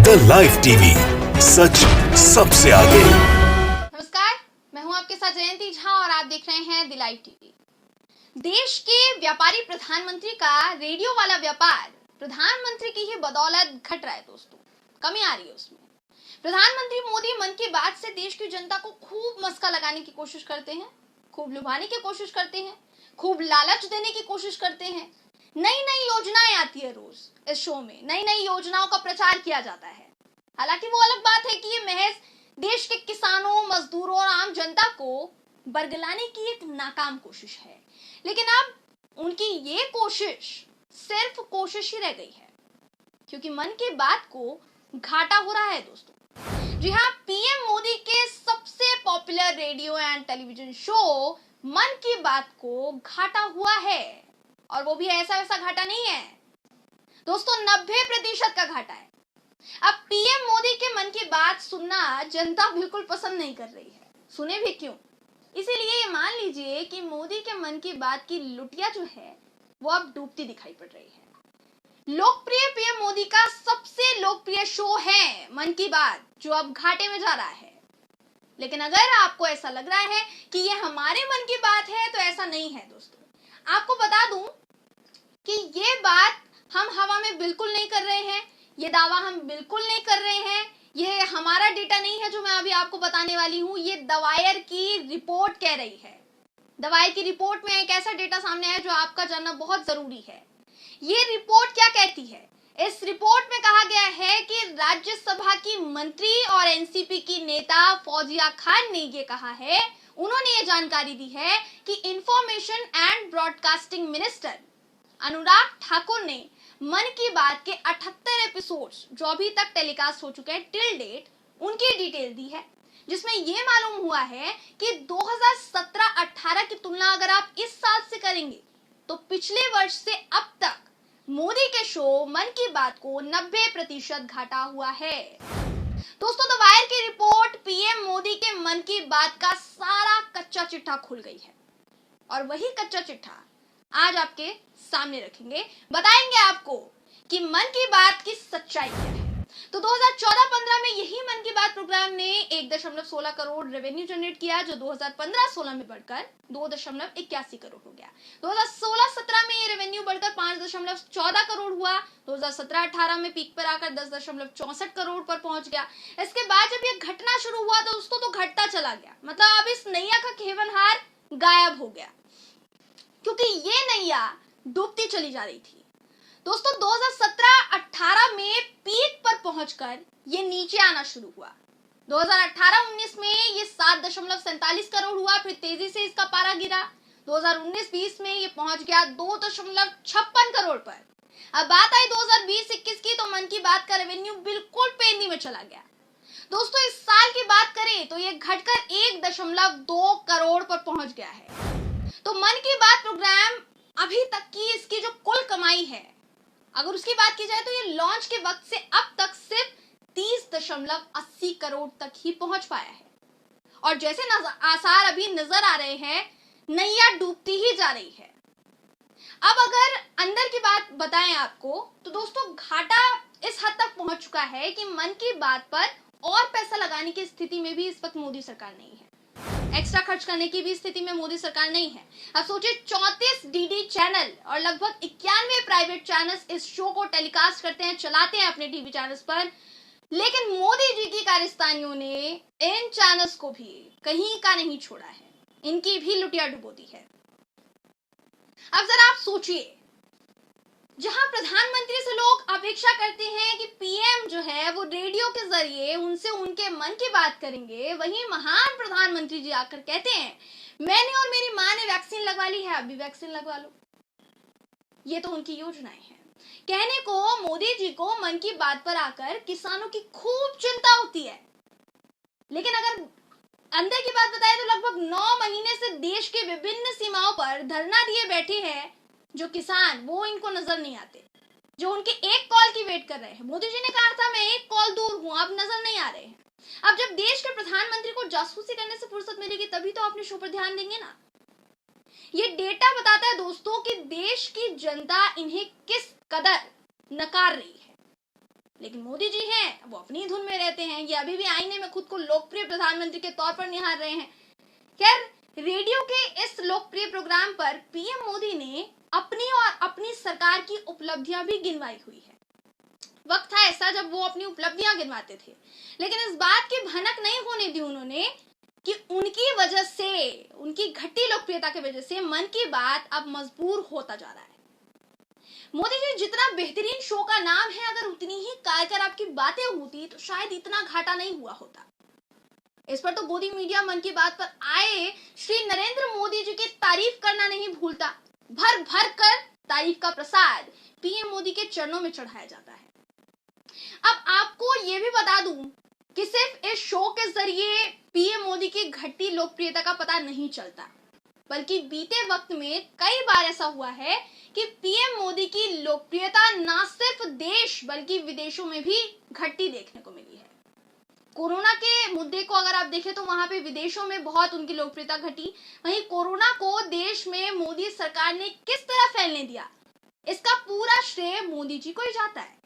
The live TV, सच सबसे आगे। नमस्कार, मैं हूं आपके साथ जयंती झा और आप देख रहे हैं द लाइव टीवी। देश के व्यापारी प्रधानमंत्री का रेडियो वाला व्यापार प्रधानमंत्री की ही बदौलत घट रहा है दोस्तों, कमी आ रही है उसमें। प्रधानमंत्री मोदी मन की बात से देश की जनता को खूब मस्का लगाने की कोशिश करते हैं, खूब लुभाने की कोशिश करते हैं, खूब लालच देने की कोशिश करते हैं। नई नई योजनाएं आती है रोज इस शो में, नई नई योजनाओं का प्रचार किया जाता है। हालांकि वो अलग बात है कि ये महज देश के किसानों, मजदूरों और आम जनता को बरगलाने की एक नाकाम कोशिश है। लेकिन अब उनकी ये कोशिश सिर्फ कोशिश ही रह गई है, क्योंकि मन की बात को घाटा हो रहा है दोस्तों। जी हाँ, पीएम मोदी के सबसे popular radio and television show मन की बात को घाटा हुआ है, और वो भी ऐसा वैसा घाटा नहीं है दोस्तों, 90% का घाटा है। अब पीएम मोदी के मन की बात सुनना जनता बिल्कुल पसंद नहीं कर रही है, सुने भी क्यों। इसीलिए ये मान लीजिए कि मोदी के मन की बात की लुटिया जो है वो अब डूबती दिखाई पड़ रही है। लोकप्रिय पीएम मोदी का सबसे लोकप्रिय शो है मन की बात, जो अब घाटे में जा रहा है। लेकिन अगर आपको ऐसा लग रहा है कि ये हमारे मन की बात है, तो ऐसा नहीं है दोस्तों। आपको बता दूं कि ये बात हम हवा में बिल्कुल नहीं कर रहे हैं, ये दावा हम बिल्कुल नहीं कर रहे हैं। ये हमारा डेटा नहीं है जो मैं अभी आपको बताने वाली हूं, ये दवायर की रिपोर्ट कह रही है। दवायर की रिपोर्ट में एक ऐसा डेटा सामने आया जो आपका जानना बहुत जरूरी है। ये रिपोर्ट क्या कहती है? इस रिपोर्ट में कहा गया है कि राज्यसभा की मंत्री और एनसीपी की नेता फौजिया खान ने ये कहा है, उन्होंने ये जानकारी दी है कि information and broadcasting minister Anurag Thakur ने मन की बात के 78 एपिसोड्स जो अभी तक टेलीकास्ट हो चुके हैं टिल डेट, उनकी डिटेल दी है, जिसमें यह मालूम हुआ है कि 2017-18 की तुलना अगर आप इस साल से करेंगे तो पिछले वर्ष से अब तक मोदी के शो मन की बात को 90% घाटा हुआ है। दोस्तों, द वायर की रिपोर्ट पीएम मोदी के मन की बात का सारा कच्चा चिट्ठा खुल गई है, और वही कच्चा चिट्ठा आज आपके सामने रखेंगे, बताएंगे आपको कि मन की बात की सच्चाई क्या है। तो 2014-15 में यही मन की बात प्रोग्राम ने 1.16 करोड़ रेवेन्यू जनरेट किया, जो 2015-16 में बढ़कर 2.81 करोड़ हो गया। 2016-17 में ये रेवेन्यू बढ़कर 5.14 करोड़ हुआ। 2017-18 में पीक पर आकर 10.64 करोड़ पर पहुंच गया। इसके बाद जब ये घटना शुरू हुआ तो दोस्तों तो घटता चला गया, मतलब अब इस नैया का खेवनहार गायब हो गया, क्योंकि ये नैया डूबती चली जा रही थी। दोस्तों 2017-18 में पीक पर पहुंचकर ये नीचे आना शुरू हुआ। 2018-19 में ये 7.47 करोड़ हुआ, फिर तेजी से इसका पारा गिरा। 2019-20 में ये पहुंच गया 2.56 करोड़ पर। अब बात आई 2020-21 की, तो मन की बात का रेवेन्यू बिल्कुल पेंदी में चला गया। दोस्तों इस साल की बात करें तो ये घटकर 1.2 करोड़ पर पहुंच गया है। तो मन की बात प्रोग्राम अभी तक की इसकी जो कुल कमाई है, अगर उसकी बात की जाए तो ये लॉन्च के वक्त से अब तक सिर्फ 30.80 करोड़ तक ही पहुंच पाया है। और जैसे आसार अभी नजर आ रहे हैं, नैया डूबती ही जा रही है। अब अगर अंदर की बात बताएं आपको, तो दोस्तों घाटा इस हद तक पहुंच चुका है कि मन की बात पर और पैसा लगाने की स्थिति में भी इस वक्त मोदी सरकार नहीं है, एक्स्ट्रा खर्च करने की भी स्थिति में मोदी सरकार नहीं है। अब सोचिए, 34 डीडी चैनल और लगभग 91 प्राइवेट चैनल्स इस शो को टेलीकास्ट करते हैं, चलाते हैं अपने टीवी चैनल्स पर, लेकिन मोदी जी की कारस्तानियों ने इन चैनल्स को भी कहीं का नहीं छोड़ा है, इनकी भी लुटिया डुबो दी है। अब जरा आप सोचिए, जहां प्रधानमंत्री से लोग अपेक्षा करते हैं कि पीएम जो है वो रेडियो के जरिए उनसे उनके मन की बात करेंगे, वहीं महान प्रधानमंत्री जी आकर कहते हैं मैंने और मेरी माँ ने वैक्सीन लगवा ली है, अभी वैक्सीन लगवा लो। ये तो उनकी योजनाएं हैं। कहने को मोदी जी को मन की बात पर आकर किसानों की खूब चिंता होती है, लेकिन अगर अंदर की बात बताए तो लगभग 9 महीने से देश के विभिन्न सीमाओं पर धरना दिए बैठे हैं जो किसान, वो इनको नजर नहीं आते, जो उनके एक कॉल की वेट कर रहे हैं। मोदी जी ने कहा था मैं एक कॉल दूर हूं, अब नजर नहीं आ रहे हैं। अब जब देश के प्रधानमंत्री को जासूसी करने से फुर्सत मिलेगी तभी तो अपने शो पर ध्यान देंगे ना। ये डेटा बताता है दोस्तों कि देश की जनता इन्हें किस कदर नकार रही है। लेकिन मोदी जी हैं वो अपनी धुन में रहते हैं, ये अभी भी आईने में खुद को लोकप्रिय प्रधानमंत्री के तौर पर निहार रहे हैं। खैर, रेडियो के इस लोकप्रिय प्रोग्राम पर पीएम मोदी ने अपनी और अपनी सरकार की उपलब्धियां भी गिनवाई हुई है। वक्त था ऐसा जब वो अपनी उपलब्धियां गिनवाते थे, लेकिन इस बात की भनक नहीं होने दी उन्होंने कि उनकी वजह से, उनकी घटी लोकप्रियता की वजह से मन की बात अब मजबूर होता जा रहा है। मोदी जी, जितना बेहतरीन शो का नाम है, अगर उतनी ही कारगर आपकी बातें होती तो शायद इतना घाटा नहीं हुआ होता। इस पर तो गोदी मीडिया मन की बात पर आए श्री नरेंद्र मोदी जी की तारीफ करना नहीं भूलता। भर भर कर तारीफ का प्रसाद पीएम मोदी के चरणों में चढ़ाया जाता है। अब आपको ये भी बता दूं कि सिर्फ इस शो के जरिए पीएम मोदी की घटी लोकप्रियता का पता नहीं चलता, बल्कि बीते वक्त में कई बार ऐसा हुआ है कि पीएम मोदी की लोकप्रियता न सिर्फ देश बल्कि विदेशों में भी घटती देखने को मिली है। कोरोना के मुद्दे को अगर आप देखें तो वहां पे विदेशों में बहुत उनकी लोकप्रियता घटी, वहीं कोरोना को देश में मोदी सरकार ने किस तरह फैलने दिया, इसका पूरा श्रेय मोदी जी को ही जाता है।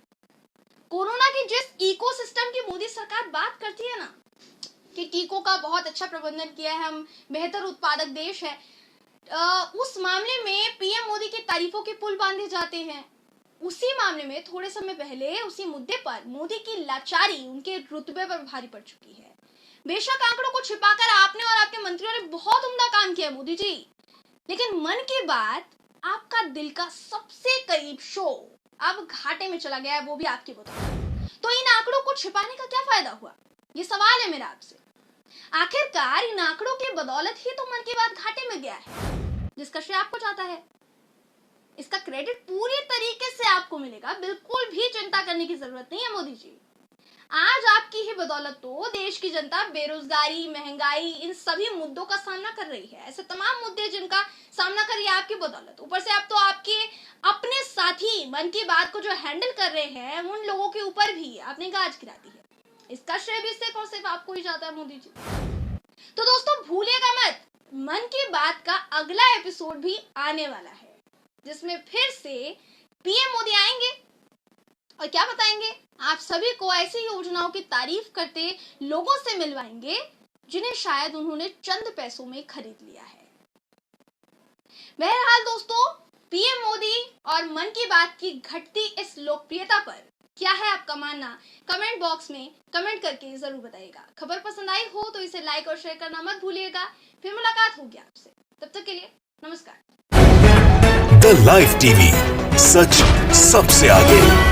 कोरोना की जिस इकोसिस्टम की मोदी सरकार बात करती है ना, कि टीकों का बहुत अच्छा प्रबंधन किया है, हम बेहतर उत्पादक देश है, उस मामले में पीएम मोदी की तारीफों के पुल बांधे जाते हैं। उसी मामले में थोड़े समय पहले उसी मुद्दे पर मोदी की लाचारी उनके रुतबे पर भारी पड़ चुकी है। बेशक आंकड़ों को छिपाकर आपने और आपके मंत्रियों ने बहुत उम्दा काम किया मोदी जी, लेकिन मन की बात, आपका दिल का सबसे करीब शो अब घाटे में चला गया है, वो भी आपकी बदौलत। तो इन आंकड़ों को छिपाने का क्या फायदा हुआ, ये सवाल है मेरा आपसे। आखिरकार इन आंकड़ों की बदौलत ही तो मन की बात घाटे में गया है, जिसका श्रेय आपको जाता है। इसका क्रेडिट पूरी तरीके से आपको मिलेगा, बिल्कुल भी चिंता करने की जरूरत नहीं है मोदी जी। आज आपकी ही बदौलत तो देश की जनता बेरोजगारी, महंगाई, इन सभी मुद्दों का सामना कर रही है। ऐसे तमाम मुद्दे जिनका सामना कर रही है आपकी बदौलत। ऊपर से अब तो आपके अपने साथी मन की बात को जो हैंडल कर रहे हैं, उन लोगों के ऊपर भी आपने गाज गिरा दी है। इसका श्रेय भी सिर्फ और सिर्फ आपको ही जाता है मोदी जी। तो दोस्तों, भूलिएगा मत, मन की बात का अगला एपिसोड भी आने वाला है, जिसमें फिर से पीएम मोदी आएंगे और क्या बताएंगे, आप सभी को ऐसी योजनाओं की तारीफ करते लोगों से मिलवाएंगे जिन्हें शायद उन्होंने चंद पैसों में खरीद लिया है। बहरहाल दोस्तों, पीएम मोदी और मन की बात की घटती इस लोकप्रियता पर क्या है आपका मानना, कमेंट बॉक्स में कमेंट करके जरूर बताइएगा। खबर पसंद आई हो तो इसे लाइक और शेयर करना मत भूलिएगा। फिर मुलाकात होगी आपसे, तब तक के लिए नमस्कार। द लाइव टीवी, सच सबसे आगे।